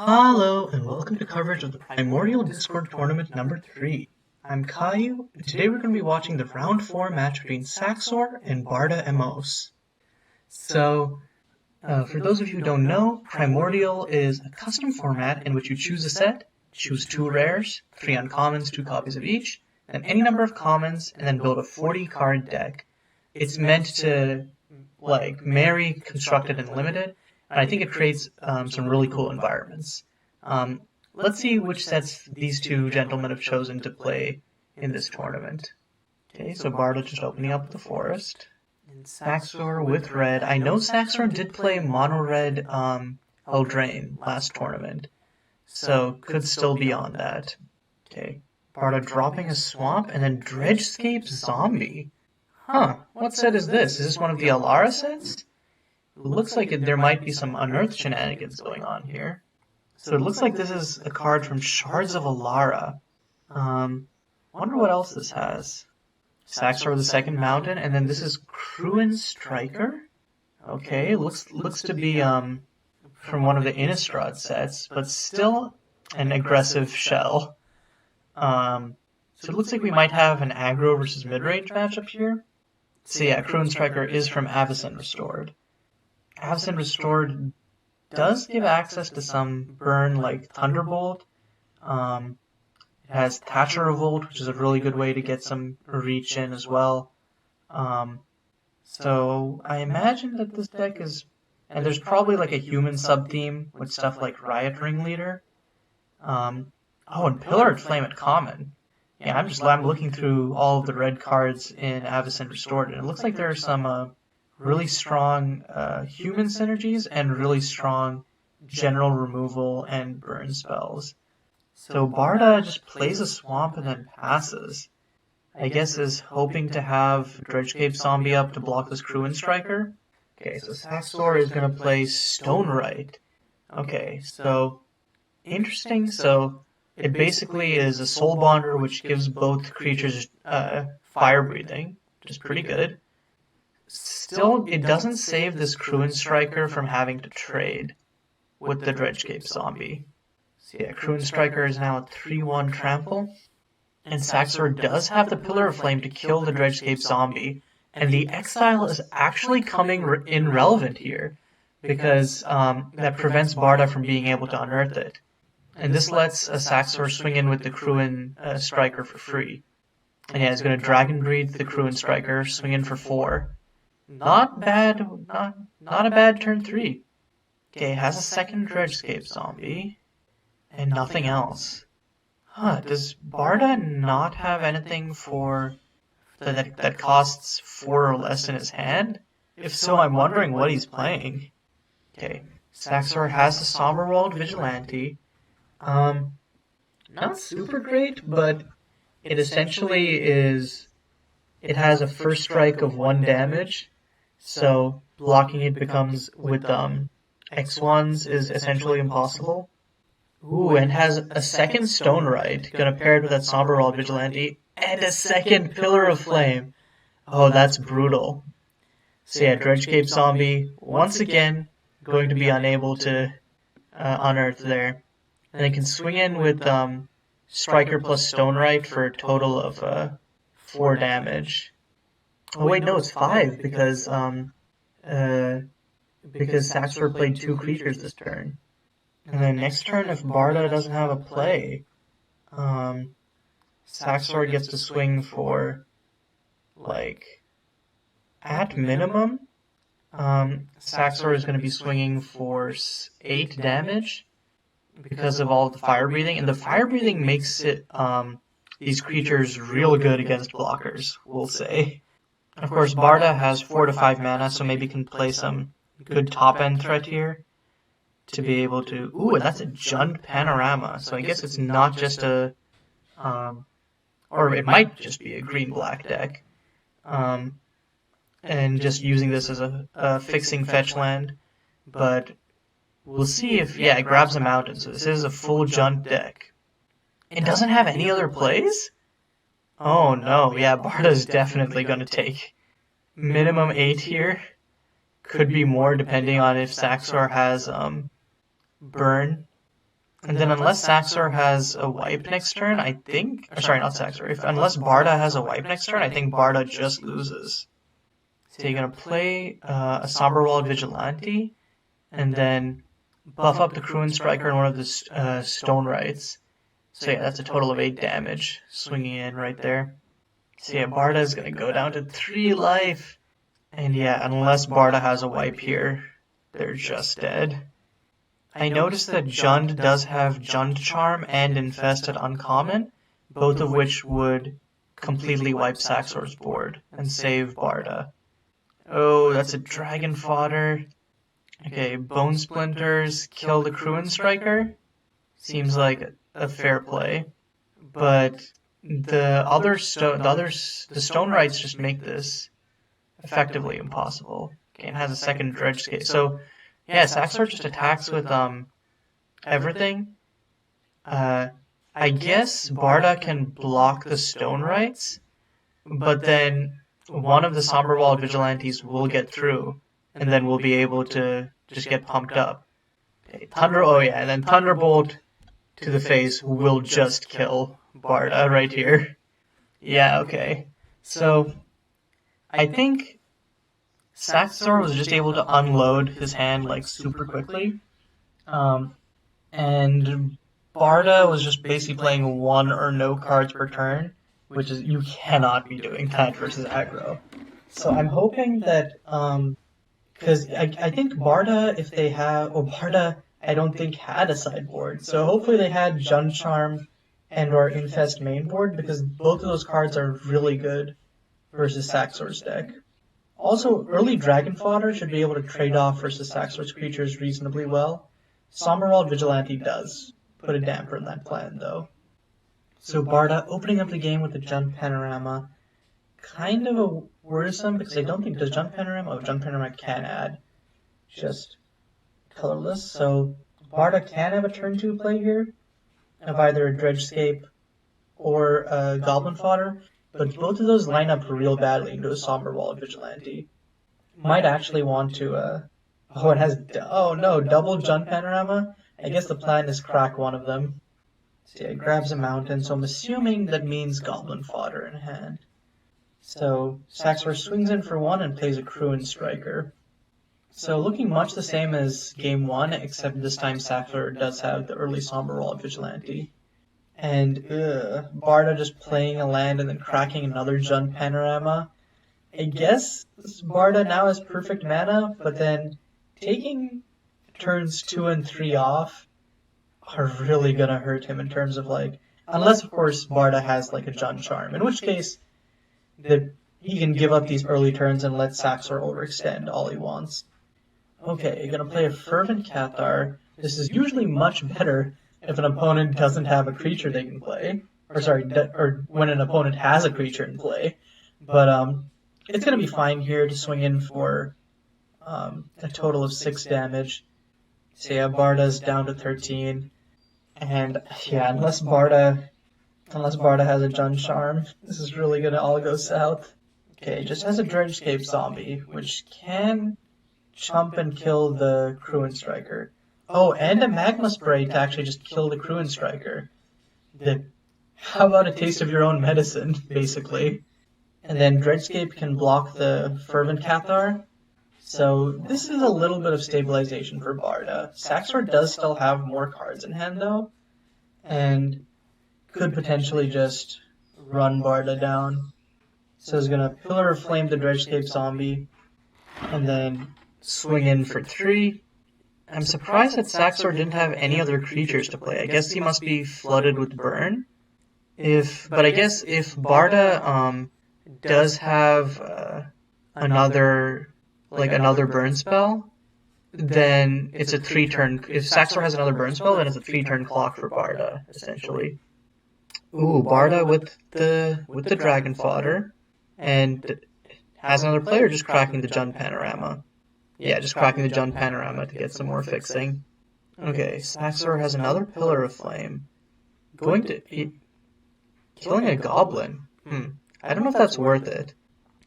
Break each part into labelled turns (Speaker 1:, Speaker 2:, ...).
Speaker 1: Hello, and welcome to coverage of the Primordial Discord Tournament number 3. I'm Caillou, and today we're going to be watching the round 4 match between Saxor and Barda Ehmos. So, for those of you who don't know, Primordial is a custom format in which you choose a set, choose 2 rares, 3 uncommons, 2 copies of each, then any number of commons, and then build a 40-card deck. It's meant to, marry Constructed and Limited, and I think it creates some really cool environments. Let's see which sets these two gentlemen have chosen to play in this tournament. Okay, so Barda just opening up the forest. And Saxor with red. I know Saxor did play MonoRed Eldraine last tournament, so could still be on that. Okay, Barda dropping a swamp and then Dredgescape Zombie. Huh, what set is this? Is this one of the Alara sets? It looks like there might be some unearthed shenanigans going on here. So it looks like this is a card from Shards of Alara. Wonder what else this has. Saxor the Second Mountain, and then this is Cruin Striker. Okay, looks to be from one of the Innistrad sets, but still an aggressive shell. So it looks like we might have an aggro versus mid-range matchup here. So yeah, Cruin Striker is from Avacyn Restored. Avacyn Restored does give access to some burn like Thunderbolt. It has Thatcher Revolt, which is a really good way to get some reach in as well. So I imagine that this deck is... And there's probably like a human sub-theme with stuff like Riot Ringleader. And Pillared Flame at common. Yeah, I'm looking through all of the red cards in Avacyn Restored, and it looks like there are some... really strong human synergies and really strong general removal and burn spells. So Barda just plays a swamp and then passes. I guess is hoping to have Dredgescape Zombie up to block this Cruin Striker. Okay, so Saxor is going to play Stonewright. Okay, so interesting. So it basically is a Soul Bonder which gives both creatures fire breathing, which is pretty good. Still, it doesn't save this Cruin Striker from having to trade with the Dredgescape Zombie. So yeah, Cruin Striker is now a 3-1 trample. And Saxor does have the Pillar of Flame to kill the Dredgescape Zombie. And the Exile is actually coming in relevant here, because that prevents Barda from being able to unearth it. And this lets Saxor swing in with the Cruin Striker for free. And yeah, he's going to Dragon Breed the Cruin Striker, swing in for 4. Not bad, not a bad turn 3. Okay, has a second Dredgescape Zombie, and nothing else. Does Barda not have anything for that costs 4 or less in his hand? If so, I'm wondering what he's playing. Okay, Saxor has a Somberwald Vigilante. Not super great, but it essentially is... It has a first strike of 1 damage. So blocking it becomes with X1s is essentially impossible. Ooh, and has a second Stonewright, gonna pair it with that Somberwald Vigilante, and a second Pillar of Flame. Oh, that's brutal. So yeah, Dredgescape Zombie, once again, going to be unable to unearth there. And it can swing in with Striker plus Stonewright for a total of 4 damage. Oh wait, no, it's 5 because Saxor played 2 creatures this turn. And then next turn, if Barda doesn't have a play, Saxor gets to swing for, at minimum, Saxor is going to be swinging for 8 damage because of all the fire breathing, and the fire breathing makes it these creatures real good against blockers, we'll say. Of course, Barda has 4 to 5 mana, so maybe can play some good top-end threat here to be able to... Ooh, and that's a Jund Panorama, so I guess it's not just a... or it might just be a green-black deck. And just using this as a fixing fetch land. But we'll see if... Yeah, it grabs a mountain, so this is a full Jund deck. It doesn't have any other plays? Oh no, yeah, Barda's definitely going to take minimum 8 here. Could be more depending on if Saxor has burn. And then unless Saxor has a wipe next turn, I think... Or sorry, not Saxor. Unless Barda has a wipe next turn, I think Barda just loses. So you're going to play a Somber Walled Vigilante, and then buff up the Cruin Striker and one of the Stone Rights. So yeah, that's a total of 8 damage swinging in right there. So yeah, Barda is going to go down to 3 life. And yeah, unless Barda has a wipe here, they're just dead. I noticed that Jund does have Jund Charm and Infest at uncommon, both of which would completely wipe Saxor's board and save Barda. Oh, that's a Dragon Fodder. Okay, Bone Splinters kill the Cruin Striker. Seems like a fair play. But the Stone Rights just make this effectively impossible. Okay, it has a second Dredgescape. So yeah, Saxor just attacks with everything. I guess Barda can block the Stone Rights, but then one of the Somber Walled Vigilantes will get through, and then we'll be able to just get pumped up. Okay, and then Thunderbolt to the face will just kill Barda right here. Yeah, okay. So I think Saxor was just able to unload his hand like super quickly, and Barda was just basically playing 1 or no cards per turn, which is, you cannot be doing that versus aggro. So I'm hoping that, because I think Barda, if they have, Barda I don't think had a sideboard, so hopefully they had Jund Charm and or Infest mainboard, because both of those cards are really good versus Saxor's deck. Also, early Dragon Fodder should be able to trade off versus Saxor's creatures reasonably well. Somber Walled Vigilante does put a damper in that plan, though. So Barda opening up the game with the Jund Panorama. Kind of a worrisome, because I don't think, does Jund Panorama? Oh, Jund Panorama can add just colorless. So Barda can have a turn 2 play here of either a Dredgescape or a Goblin Fodder. But both of those line up real badly into a Somber Walled Vigilante. Might actually want to, oh, it has, oh no, double Jund Panorama? I guess the plan is crack one of them. So yeah, it grabs a mountain, so I'm assuming that means Goblin Fodder in hand. So Saxor swings in for 1 and plays a Cruin Striker. So looking much the same as game 1, except this time Saxor does have the early Somber Walled Vigilante. And Barda just playing a land and then cracking another Jund Panorama. I guess Barda now has perfect mana, but then taking turns 2 and 3 off are really gonna hurt him in terms of like, unless of course Barda has like a Jund Charm, in which case that he can give up these early turns and let Saxor overextend all he wants. Okay, you're gonna play a Fervent Cathar. This is usually much better if an opponent doesn't have a creature they can play, or when an opponent has a creature in play. But it's gonna be fine here to swing in for a total of 6 damage. So yeah, Barda's down to 13, and yeah, unless Barda has a Jund Charm, this is really gonna all go south. Okay, just has a Dredgescape Zombie, which can chump and kill the Cruin Striker. Oh, and a Magma Spray to actually just kill the Cruin Striker. How about a taste of your own medicine, basically? And then Dredgescape can block the Fervent Cathar. So this is a little bit of stabilization for Barda. Saxor does still have more cards in hand, though, and could potentially just run Barda down. So he's going to Pillar of Flame the Dredgescape Zombie, and then swing in for 3. I'm surprised that Saxor didn't have any other creatures to play. I guess he must be flooded with burn. But I guess if Barda does have another burn spell, then it's a 3-turn. If Saxor has another burn spell, then it's a 3-turn clock for Barda, essentially. Ooh, Barda with the Dragon Fodder, and has another player just cracking the Jund Panorama. Yeah, just cracking the Jund Panorama to get some more fixing. Okay, Saxor has another Pillar of Flame. Killing a Goblin. I don't know if that's worth it.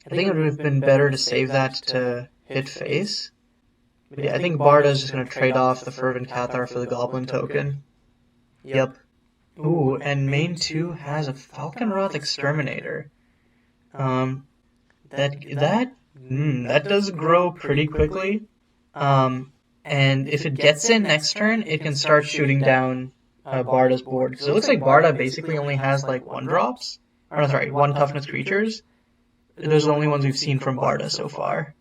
Speaker 1: I think it would have been better to save that to hit face. But yeah, I think Barda's just going to trade off the Fervent Cathar for the Goblin token. Yep. Ooh, and main 2 has a Falconroth Exterminator. That does grow pretty quickly. And if it gets in next turn, it can start shooting down Barda's board. Because it looks like Barda basically only has like 1-drops. Or no, sorry, 1 toughness creatures. Those are the only ones we've seen from Barda so far.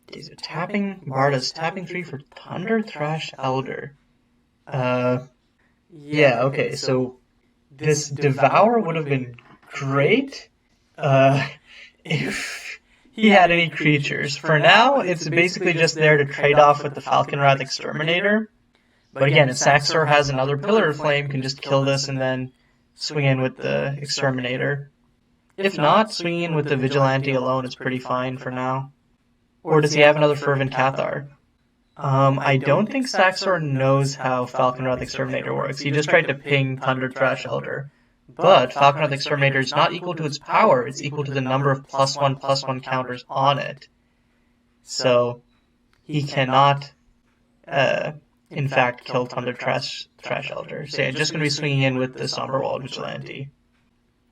Speaker 1: Okay, so Barda's tapping 3 for Thunder Thrash Elder. Yeah, okay, so this Devour would have been great if he had any creatures. For now, it's basically just there to trade off with the Falconroth Exterminator. But again, if Saxor has another Pillar of Flame, can just kill this and then swing in with the Exterminator. If not, swinging in with the Vigilante alone is pretty fine for now. Or does he have another Fervent Cathar? I don't think Saxor knows how Falconroth Exterminator works. He just tried to ping Thunder Thrash Elder. But Falconroth Exterminator is not equal to its power, it's equal to the number of +1/+1 counters on it. So, he cannot, in fact, kill Thunder Thrash Elder. So yeah, just going to be swinging in with the Somberwald Vigilante.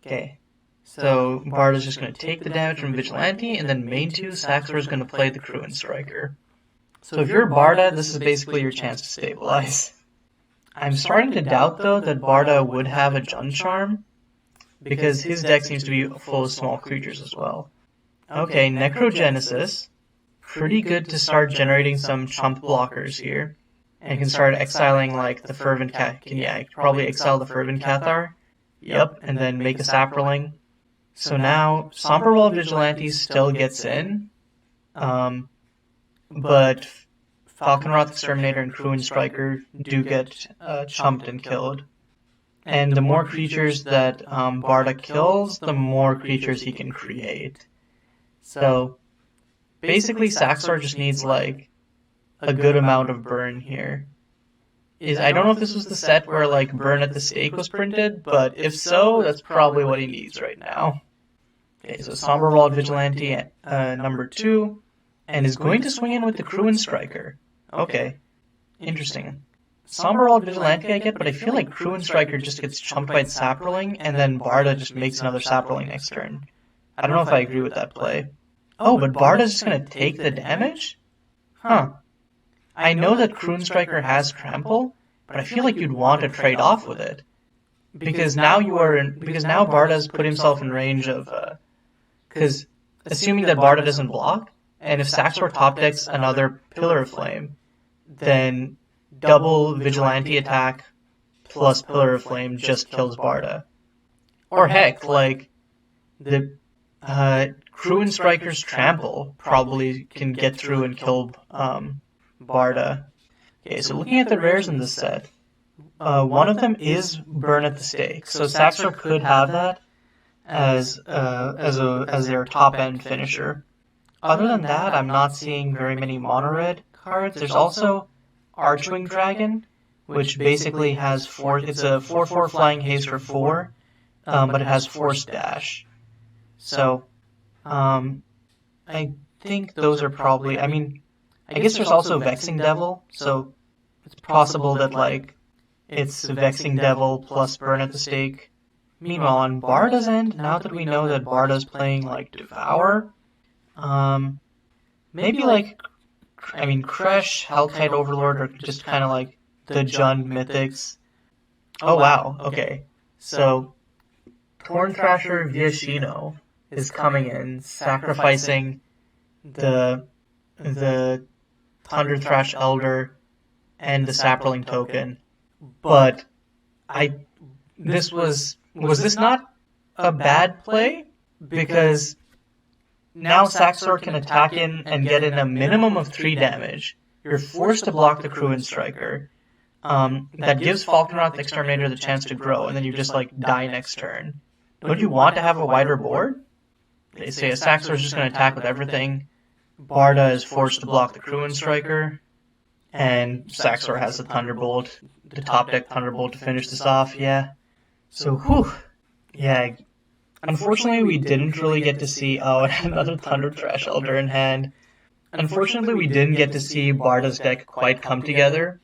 Speaker 1: Okay. So, Barda's just going to take the damage from Vigilante, and then main 2, Saxor is going to play the Cruin Striker. So if you're Barda, this is basically your chance to stabilize. I'm starting to doubt, though, that Barda would have a Jund Charm, because his deck seems to be full of small creatures as well. Okay, Necrogenesis. Pretty good to start generating some chump blockers here. And can start exiling, like, the Fervent Cathar. Yeah, probably exile the Fervent Cathar. Yep, and then make a Saproling. So now, Somberwald Vigilante still gets in, but Falconroth Exterminator and Cruin Striker do get chumped and killed. And the more creatures that Barda kills, the more creatures he can create. So, basically Saxor just needs, like, a good amount of burn here. I don't know if this was the set where, like, Burn at the Stake was printed, but if so, that's probably what he needs right now. Okay, so Somberwald Vigilante at number 2, and is going to swing in with the Cruin Striker. Okay, interesting. Somberwald Vigilante I get, but I feel like Cruin Striker just gets chumped by its Saproling, and then Barda just makes another Saproling next turn. I don't know if I agree with that play. Oh, but Barda's just going to take the damage? Huh. I know that Cruin Striker has Trample, but I feel like you'd want to trade off with it. Because now Barda's put himself in range of, because assuming that Barda doesn't block, and if Saxor top decks another Pillar of Flame, then double Vigilante attack plus Pillar of Flame just kills Barda. Or heck, like, the Cruin Striker's Trample probably can get through and kill Barda. Okay, so looking at the rares in this set, one of them is Burn at the Stake, so Saxor could have that as their top-end finisher. Other than that, I'm not seeing very many MonoRed cards. There's also Archwing Dragon, which basically has it's a 4/4 flying haste for 4, but it has Force Dash. So, I think those are probably, I guess there's also Vexing Devil, so it's possible that, like, it's Vexing Devil plus Burn at the Stake. Meanwhile, on Barda's end, now that we know that Barda's playing, like, Devour, maybe, like, Kresh, Hellkite Overlord are just kind of like the Jund Mythics. Oh, wow, okay. So, Torn Thrasher Viashino is coming in, sacrificing the Thunder Thrash Elder and the Saproling token. But was this not a bad play? Because now Saxor can attack in and get in a minimum of 3 damage. You're forced to block the Cruin Striker. That gives Falconroth Exterminator the chance to grow, and then you just, like, die next turn. Don't you want to have a wider board? They say a Saxor is just going to attack with everything. Barda is forced to block the Cruin Striker, and Saxor has the Thunderbolt, the top deck Thunderbolt to finish this off, yeah. So, whew, yeah. Unfortunately, we didn't really get to see, another Thunder Thrash Elder in hand. Unfortunately, we didn't get to see Barda's deck quite come together.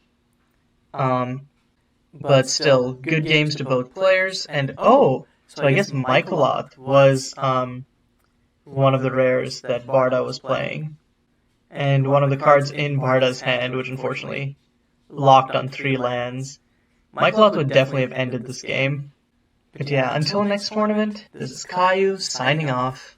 Speaker 1: but still, good games to both players. And oh, so I guess Michaelot was one of the rares that Barda was playing, and one of the cards in Barda's hand, which unfortunately locked on 3 lands. Michaelot would definitely have ended this game. But yeah, until next tournament, this is Caillou signing off.